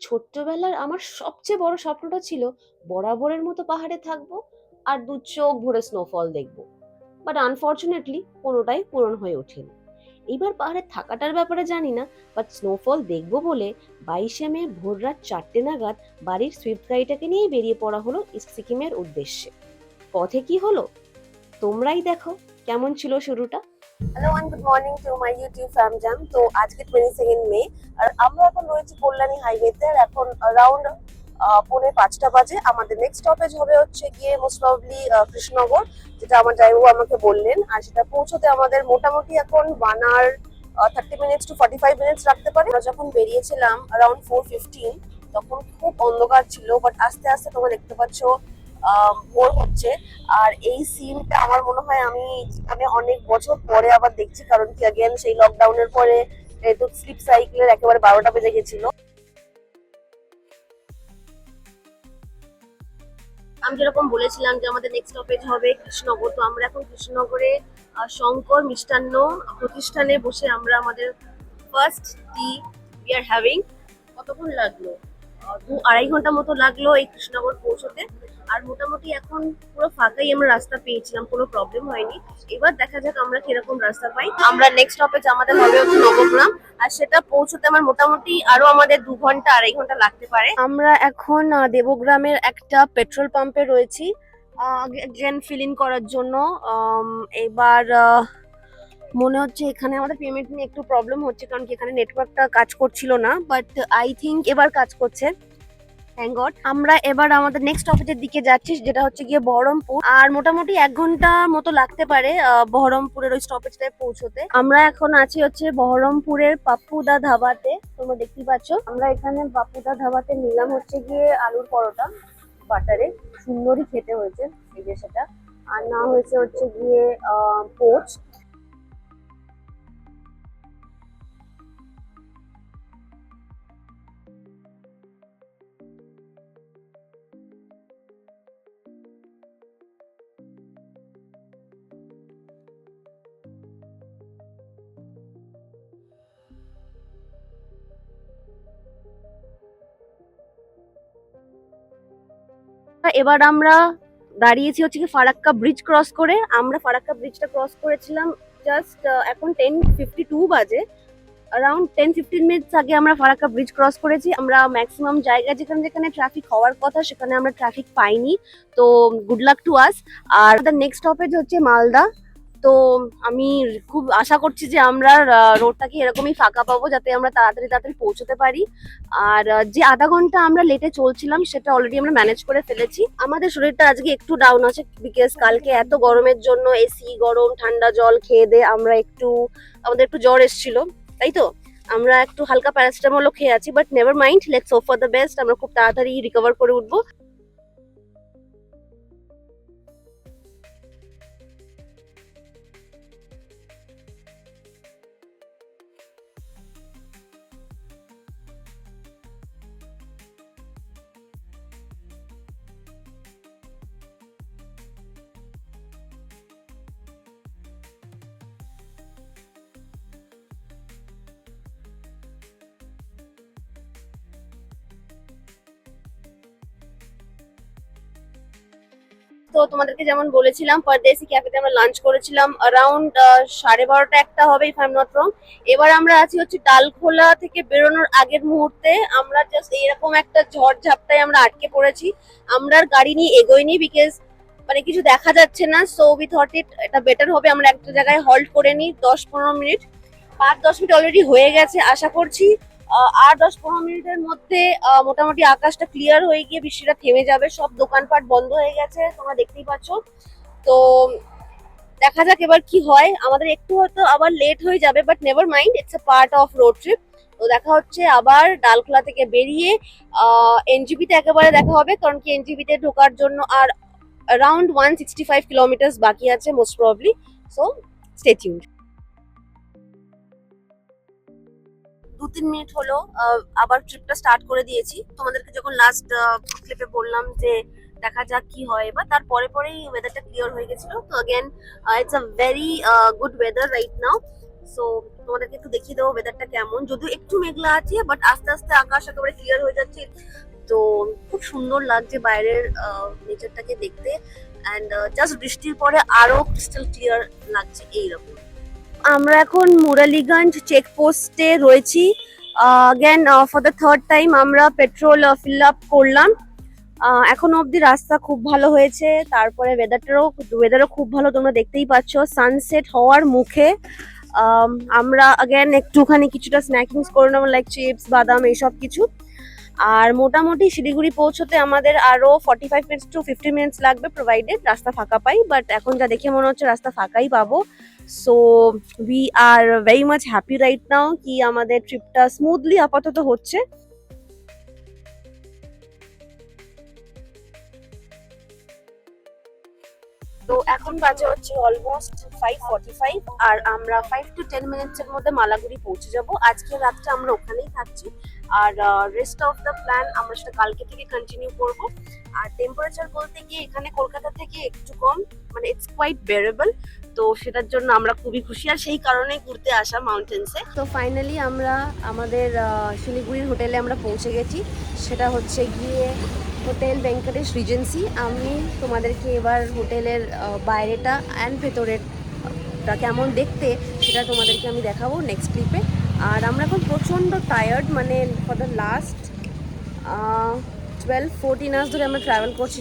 ছোট্টবেলার আমার সবচেয়ে বড় স্বপ্নটা ছিল বরাবরের মতো পাহাড়ে থাকবো আর দু চোখ ভরে স্নোফল দেখবো। বাট আনফর্চুনেটলি কোনোটাই পূরণ হয়ে ওঠেনি। এইবার পাহাড়ে থাকাটার ব্যাপারে জানি না, বাট স্নোফল দেখবো বলে 22শে মে ভোর রাত 4টে নাগাদ বাড়ির সুইফট গাড়িটাকে নিয়ে বেরিয়ে পড়া হলো ইস্ট সিকিমের উদ্দেশ্যে। পথে কি হলো তোমরাই দেখো কেমন ছিল শুরুটা। Hello and good morning to my YouTube fam jam. তো আজকে 22 মে আর আমরা এখন রয়েছি কল্যাণী হাইওয়েতে। আর এখন অ্যারাউন্ড 4:45 বাজে। আমাদের নেক্সট স্টপেজ হবে হচ্ছে গিয়ে মোস্ট প্রবাবলি কৃষ্ণনগর, যেটা আমার ড্রাইভার আমাকে বললেন। আর সেটা পৌঁছতে আমাদের মোটামুটি এখন 1 hour 30 minutes to 45 minutes রাখতে পারে। আমরা যখন বেরিয়েছিলাম অ্যারাউন্ড 4:15, তখন খুব অন্ধকার ছিল, বাট আস্তে আস্তে তোমরা দেখতে পাচ্ছ ভোর হচ্ছে। আর এই সিনটা আমার মনে হয় আমি মানে অনেক বছর পরে আবার দেখছি, কারণ কি अगेन সেই লকডাউনের পরে যেহেতু স্লিপ সাইকেলের একেবারে 12টা বেজে গেছিল। আমি যেরকম বলেছিলাম যে আমাদের নেক্সট স্টপেজ হবে কৃষ্ণনগর, তো আমরা এখন কৃষ্ণনগরে শঙ্কর মিষ্টান্ন প্রতিষ্ঠানে বসে আমরা আমাদের first T we are having. কতক্ষণ লাগলো? 2-2.5 ঘন্টা মতো লাগলো এই কৃষ্ণনগর পৌঁছতে। আর মোটামুটি এখন পুরো ফাঁকাই আমরা রাস্তা পেয়েছিলাম, কোনো প্রবলেম হয়নি। এবার দেখা যাক আমরা কিরকম রাস্তা পাই। আমরা নেক্সট স্টপেজ আমাদের হবে হচ্ছে নবগ্রাম, আর সেটা পৌঁছতে আমার মোটামুটি আরো আমাদের 2 ঘন্টা 2.5 ঘন্টা লাগতে পারে। আমরা এখন দেবগ্রামের একটা পেট্রোল পাম্পে রয়েছি again ফিল ইন করার জন্য। এবার মনে হচ্ছে এখানে আমাদের পেমেন্ট নিয়ে একটু প্রবলেম হচ্ছে, কারণ কি এখানে নেটওয়ার্কটা কাজ করছিল না, বাট আই থিঙ্ক এবার কাজ করছে, থ্যাংক গড। আমরা এবার আমাদের নেক্সট অফিসের দিকে যাচ্ছি, যেটা হচ্ছে গিয়ে বহরমপুর। আর মোটামুটি 1 ঘন্টা মতো লাগতে পারে বহরমপুরের ওই স্টপেজটায় পৌঁছতে। আমরা এখন আছি হচ্ছে বহরমপুরের পাপ্পুদা ধাবাতে। তোমরা দেখতেই পাচ্ছ আমরা এখানে পাপ্পুদা ধাবাতে নিলাম হচ্ছে গিয়ে আলুর পরোটা বাটারে, সুন্দরই খেতে হয়েছে এই যে সেটা। আর না হয়েছে হচ্ছে গিয়ে পোচ। এবার আমরা দাঁড়িয়েছি হচ্ছে কি ফারাক্কা ব্রিজ ক্রস করে। আমরা ফারাক্কা ব্রিজটা ক্রস করেছিলাম জাস্ট এখন 10:52 বাজে। অ্যারাউন্ড 10-15 মিনিটস আগে আমরা ফারাক্কা ব্রিজ ক্রস করেছি। আমরা ম্যাক্সিমাম জায়গা যেখানে যেখানে ট্রাফিক হওয়ার কথা সেখানে আমরা ট্রাফিক পাইনি, তো গুড লাক টু আস। আর নেক্সট স্টপেজ হচ্ছে মালদা। তো আমি খুব আশা করছি যে আমরা রোডটাকে এরকমই ফাঁকা পাবো, যাতে আমরা তাড়াতাড়ি তাড়াতাড়ি পৌঁছতে পারি। আর যে আধা ঘন্টা আমরা লেটে চলছিলাম সেটা অলরেডি আমরা ম্যানেজ করে ফেলেছি। আমাদের শরীরটা আজকে একটু ডাউন আছে, বিকজ কালকে এত গরমের জন্য এসি গরম ঠান্ডা জল খেয়ে দিয়ে আমরা আমাদের একটু জ্বর এসেছিল, তাই তো আমরা একটু হালকা প্যারাসিটামলও খেয়ে আছি। But never mind, let's hope for the best. আমরা খুব তাড়াতাড়ি রিকভার করে উঠবো। তো তোমাদেরকে যেমন বলেছিলাম পারদেসি ক্যাফেতে আমরা লাঞ্চ করেছিলাম অ্যারাউন্ড 12:30 একটা হবে if I am not wrong. এবার আমরা আছি হচ্ছে ডালখোলা থেকে বেরোনোর আগের মুহূর্তে। আমরা জাস্ট এইরকম একটা ঝড় ঝাপটায় আমরা আটকে পড়েছি। আমরা আর গাড়ি নিয়ে এগোইনি, বিকজ মানে কিছু দেখা যাচ্ছে না। সো উই থট এটা বেটার হবে আমরা একটা জায়গায় হল্ট করে নিই 10-15 মিনিট। 5-10 মিনিট অলরেডি হয়ে গেছে। আশা করছি আর 10-15 মিনিটের মধ্যে মোটামুটি আকাশটা ক্লিয়ার হয়ে গিয়ে বৃষ্টিটা থেমে যাবে। সব দোকানপাট বন্ধ হয়ে গেছে, তোমরা দেখতেই পাচ্ছ। তো দেখা যাক এবার কি হয়। আমাদের একটু হয়তো আবার লেট হয়ে যাবে, but never mind, it's a part of road trip. তো দেখা হচ্ছে আবার ডালখোলা থেকে বেরিয়ে এনজিপিতে একেবারে দেখা হবে, কারণ কি এনজিপিতে ঢোকার জন্য আর অ্যারাউন্ড 165 কিলোমিটার বাকি আছে most probably. So stay tuned. 2-3 minute হলো আবার ট্রিপটা স্টার্ট করে দিয়েছি। তোমাদেরকে যখন লাস্ট ক্লিপে বললাম যে দেখা যাক কি হয়, এবার তারপরে পরেই ওয়েদারটা ক্লিয়ার হয়ে গেছিল। তো again it's a very good weather right now. So তোমাদেরকে একটু দেখিয়ে দেবো ওয়েদারটা কেমন, যদিও একটু মেঘলা আছে বাট আস্তে আস্তে আকাশ একেবারে ক্লিয়ার হয়ে যাচ্ছে। তো খুব সুন্দর লাগছে বাইরের নেচারটাকে দেখতে, অ্যান্ড জাস্ট বৃষ্টির পরে আরো ক্রিস্টাল ক্লিয়ার লাগছে এইরকম। আমরা এখন মুরালিগঞ্জ চেকপোস্টে রয়েছি। Again for the third time আমরা পেট্রোল ফিল আপ করলাম। এখনো অবধি রাস্তা খুব ভালো হয়েছে, তারপরে ওয়েদারও খুব ভালো, তোমরা দেখতেই পাচ্ছ সানসেট হওয়ার মুখে। আমরা অ্যাগেন একটুখানি কিছুটা স্ন্যাকিংস করে নেবো, লাইক চিপস বাদাম এইসব কিছু। আর মোটামুটি শিলিগুড়ি পৌঁছতে আমাদের আরো 45 to 50 মিনিটস লাগবে, প্রোভাইডেড রাস্তা ফাঁকা পাই। বাট এখন যা দেখে মনে হচ্ছে রাস্তা ফাঁকাই পাবো। So we are very much happy right now কি আমাদের ট্রিপটা স্মুথলি আপাতত হচ্ছে। তো এখন বাজে হচ্ছে অলমোস্ট 5:45, আর আমরা 5 to 10 মিনিটস এর মধ্যে মালাগুড়ি পৌঁছে যাব। আজকে রাতটা আমরা ওখানেই থাকছি, আর রেস্ট অফ দ্য প্ল্যান আমরা সেটা কালকে থেকে কন্টিনিউ করব। আর টেম্পারেচার বলতে গিয়ে এখানে কলকাতা থেকে একটু কম, মানে ইটস কোয়াইট বেয়ারেবল। তো সেটার জন্য আমরা খুবই খুশি, আর সেই কারণেই ঘুরতে আসা মাউন্টেন্সে। তো ফাইনালি আমরা আমাদের শিলিগুড়ির হোটেলে আমরা পৌঁছে গেছি, সেটা হচ্ছে গিয়ে হোটেল ভেঙ্কটেশ রিজেন্সি। আমি তোমাদেরকে এবার হোটেলের বাইরেটা অ্যান্ড ভেতরেরটা কেমন দেখতে সেটা তোমাদেরকে আমি দেখাবো নেক্সট ক্লিপে। আর আমরা এখন প্রচণ্ড টায়ার্ড, মানে ফর দ্য লাস্ট 12-14 আওয়ার্স ধরে আমরা ট্রাভেল করছি।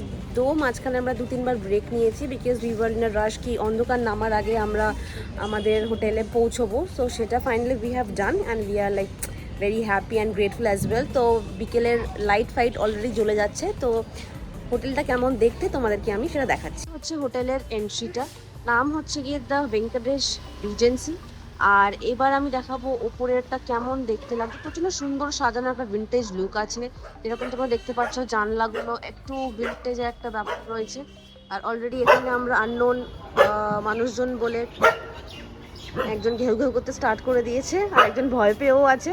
মাঝখানে আমরা 2-3 বার ব্রেক নিয়েছি, because we were in a rush কি অন্ধকার নামার আগে আমরা আমাদের হোটেলে পৌঁছবো। সো সেটা finally we have done, and we are like very happy and grateful as well. তো বিকেলের লাইট ফাইট অলরেডি জ্বলে যাচ্ছে। তো হোটেলটা কেমন দেখতে তোমাদেরকে আমি সেটা দেখাচ্ছি। হচ্ছে হোটেলের এন্ট্রিটা, নাম হচ্ছে গিয়ে দ্য ভেঙ্কটেশ রিজেন্সি। আর এবার আমি দেখাবো ওপরেরটা কেমন দেখতে লাগছে। প্রচন্ড সুন্দর সাজানো, একটা ভিন্টেজ লুক আছে। যেরকম তোমরা দেখতে পাচ্ছ জানলাগুলো একটু ভিন্টেজের একটা ব্যাপার রয়েছে। আর অলরেডি এখানে আমরা আননোন মানুষজন বলে একজন ঘেউ ঘেউ করতে স্টার্ট করে দিয়েছে, আর একজন ভয় পেয়েও আছে।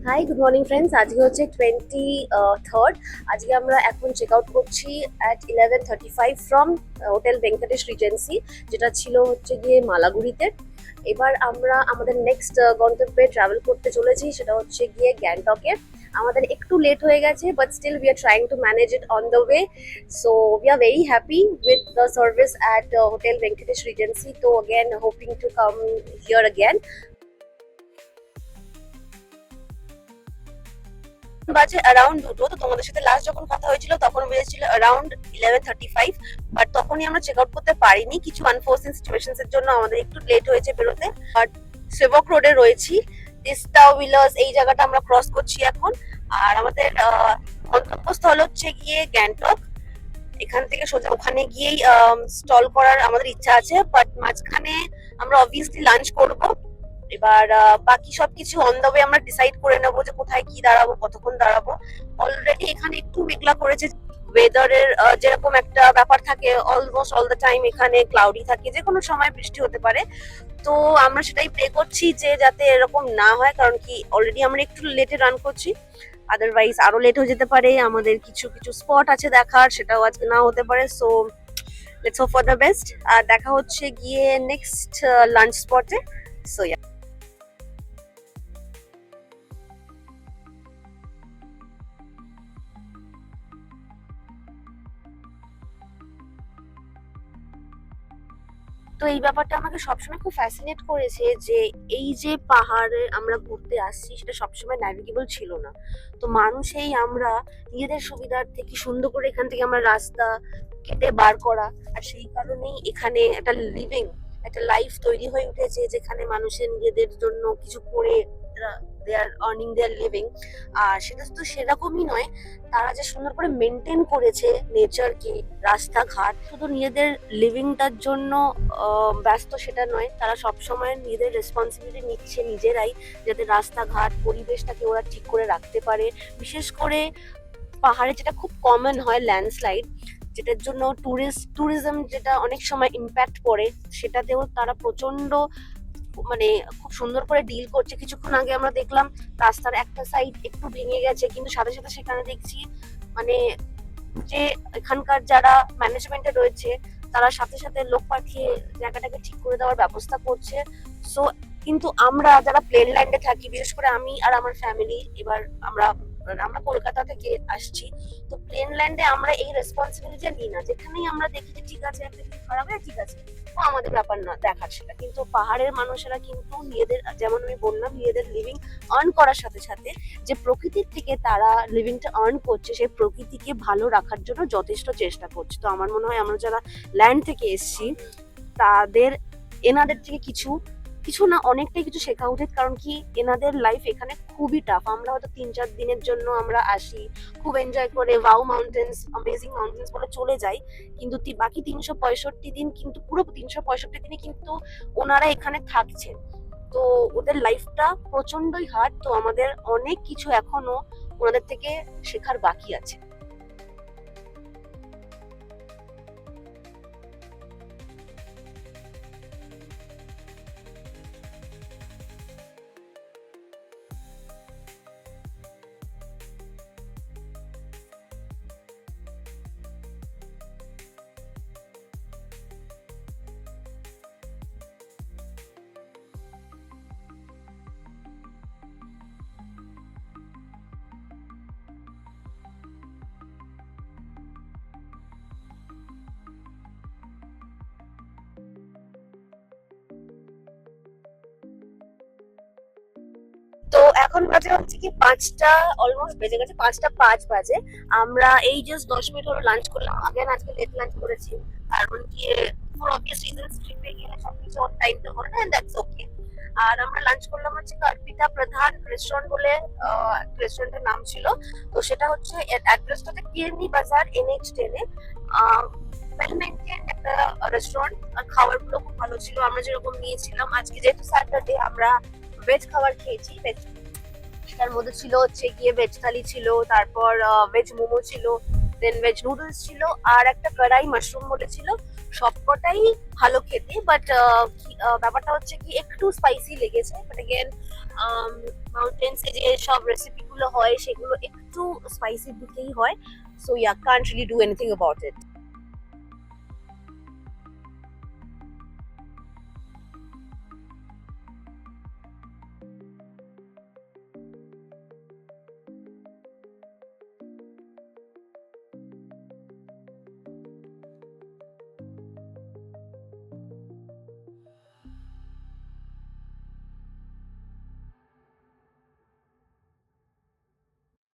Hi, good morning friends. আজকে হচ্ছে 23rd। আজকে আমরা এখন চেক আউট করছি at 11:35 from Hotel Venkatesh Regency, যেটা ছিল হচ্ছে গিয়ে মালাগুড়িতে। এবার আমরা আমাদের নেক্সট গন্তব্যে ট্রাভেল করতে চলেছি, সেটা হচ্ছে গিয়ে গ্যাংটকে। আমাদের একটু লেট হয়ে গেছে, but still we are trying to manage it on the way. So we are very happy with the service at hotel Venkatesh Regency. তো again hoping to come here again. বাজে অ্যারাউন্ড 2টো। তো তোমাদের সাথে লাস্ট যখন কথা হয়েছিল তখন বেজেছিল অ্যারাউন্ড 11:35, বাট তখনই আমরা চেক আউট করতে পারিনি, কিছু আনফোর্সিন সিচুয়েশনস এর জন্য আমাদের একটু লেট হয়েছে বেরোতে। বাট সেবক রোডে রয়েছি, তিস্তা উইলার্স এই জায়গাটা আমরা ক্রস করছি এখন। আর আমাদের গন্তব্যস্থল হচ্ছে গিয়ে গ্যাংটক। এখান থেকে সোজা ওখানে গিয়েই স্টল করার আমাদের ইচ্ছা আছে, বাট মাঝখানে আমরা অবভিয়াসলি লাঞ্চ করবো। এবার বাকি সবকিছু অন দ্য ওয়ে আমরা ডিসাইড করে নেবো যে কোথায় কি দাঁড়াবো, কতক্ষণ দাঁড়াবো। অলরেডি এখানে একটু মেঘলা করেছে, ওয়েদারের যেরকম একটা ব্যাপার থাকে অলমোস্ট অল দ্য টাইম এখানে ক্লাউডি থাকে, যে কোনো সময় বৃষ্টি হতে পারে। তো আমরা সেটাই প্রে করছি যে যাতে এরকম না হয়, কারণ কি অলরেডি আমরা একটু লেটে রান করছি, আদারওয়াইজ আরো লেট হয়ে যেতে পারে। আমাদের কিছু কিছু স্পট আছে দেখার, সেটাও আজকে নাও হতে পারে। So let's hope for the best. আর দেখা হচ্ছে গিয়ে নেক্সট লাঞ্চ স্পটে। সো তো এই ব্যাপারটা আমাকে সবসময় খুব ফ্যাসিনেট করেছে যে এই যে পাহাড়ে আমরা ঘুরতে আসছি সেটা সবসময় ন্যাভিগেবল ছিল না। তো মানুষেই আমরা নিজেদের সুবিধার্থে কি সুন্দর করে এখান থেকে আমরা রাস্তা কেটে বার করা, আর সেই কারণেই এখানে একটা লিভিং একটা লাইফ তৈরি হয়ে উঠেছে, যেখানে মানুষের নিজেদের জন্য কিছু করে দে আর আর্নিং দেয়ার লিভিং। আর সেটা তো সেরকমই নয়, তারা যে সুন্দর করে মেনটেন করেছে নেচারকে, রাস্তাঘাট, শুধু নিজেদের লিভিংটার জন্য ব্যস্ত সেটা নয়, তারা সবসময় নিজেদের রেসপন্সিবিলিটি নিচ্ছে নিজেরাই, যাতে রাস্তাঘাট পরিবেশটাকে ওরা ঠিক করে রাখতে পারে। বিশেষ করে পাহাড়ে যেটা খুব কমন হয়, ল্যান্ডস্লাইড, যেটার জন্য ট্যুরিজম যেটা অনেক সময় ইম্প্যাক্ট পড়ে, সেটাতেও তারা প্রচন্ড মানে খুব সুন্দর করে ডিল করছে। কিছুক্ষণ আগে আমরা দেখলাম রাস্তার একটা সাইড একটু ভেঙে গেছে, কিন্তু সাথে সাথে সেখানে দেখছি মানে যে এখানকার যারা ম্যানেজমেন্টে রয়েছে তারা সাথে সাথে লোক পাঠিয়ে জায়গাটাকে ঠিক করে দেওয়ার ব্যবস্থা করছে। সো কিন্তু আমরা যারা প্লেন ল্যান্ডে থাকি, বিশেষ করে আমি আর আমার ফ্যামিলি, এবার আমরা আমরা কলকাতা থেকে আসছি, তো প্লেন ল্যান্ডে আমরা এই রেসপন্সিবিলিটি নিই না। যেখানেই আমরা দেখি যে ঠিক আছে একটা কিছু খারাপ হয়, ঠিক আছে, ও আমাদের ব্যাপার না দেখার সেটা। কিন্তু পাহাড়ের মানুষেরা কিন্তু নিজেদের, যেমন আমি বললাম, নিজেদের লিভিং আর্ন করার সাথে সাথে যে প্রকৃতির থেকে তারা লিভিংটা আর্ন করছে, সেই প্রকৃতিকে ভালো রাখার জন্য যথেষ্ট চেষ্টা করছে। তো আমার মনে হয় আমরা যারা ল্যান্ড থেকে এসছি তাদের এনাদের থেকে কিছু কিছু না অনেকটাই কিছু শেখা উচিত। কারণ কি, এনাদের লাইফ এখানে খুবই টাফ। আমরা হয়তো 3-4 দিনের জন্য আমরা আসি, খুব এনজয় করে ওয়াও মাউন্টেন্স, অ্যামেজিং মাউন্টেন্স বলে চলে যাই, কিন্তু বাকি 365 দিন, কিন্তু পুরো 365 দিনই কিন্তু ওনারা এখানে থাকছেন। তো ওদের লাইফটা প্রচন্ডই হার্ড। তো আমাদের অনেক কিছু এখনো ওনাদের থেকে শেখার বাকি আছে। তো এখন বাজে হচ্ছে কি 5টা, অলমোস্ট বেজে গেছে, 5টা 5 বাজে। আমরা এই জাস্ট 10 মিনিট হলো লাঞ্চ করলাম। আগেন আজকে লেট লাঞ্চ করেছি, কারণ কি ফর অবভিয়াস রিজনস, ট্রিপে গেলে সবকিছু অন টাইম তো হয় না, এন্ড দ্যাটস ওকে। আর আমরা লাঞ্চ করলাম হচ্ছে অর্পিতা প্রধান রেস্টুরেন্ট বলে, রেস্টুরেন্টের নাম ছিল। তো সেটা হচ্ছে অ্যাড্রেসটা হচ্ছে কিরনি বাজার, NH10 এ। ওয়েল মেইনটেইন একটা রেস্টুরেন্ট। আর খাবারগুলো খুব ভালো ছিল। আমরা যেরকম নিয়েছিলাম, আজকে যেহেতু স্যাটারডে, আমরা ভেজ খাবার খেয়েছি। ভেজ, সেটার মধ্যে ছিল হচ্ছে গিয়ে ভেজ থালি ছিল, তারপর ভেজ মোমো ছিল, দেন ভেজ নুডলস ছিল, আর একটা কড়াই মাশরুম বলে ছিল। সবকটাই ভালো খেতে, বাট ব্যাপারটা হচ্ছে কি একটু স্পাইসি লেগেছে। বাট अगेन মাউন্টেন্সে যে সব রেসিপি গুলো হয় সেগুলো একটু স্পাইসির দিকেই হয়। So yeah, can't really do anything about it.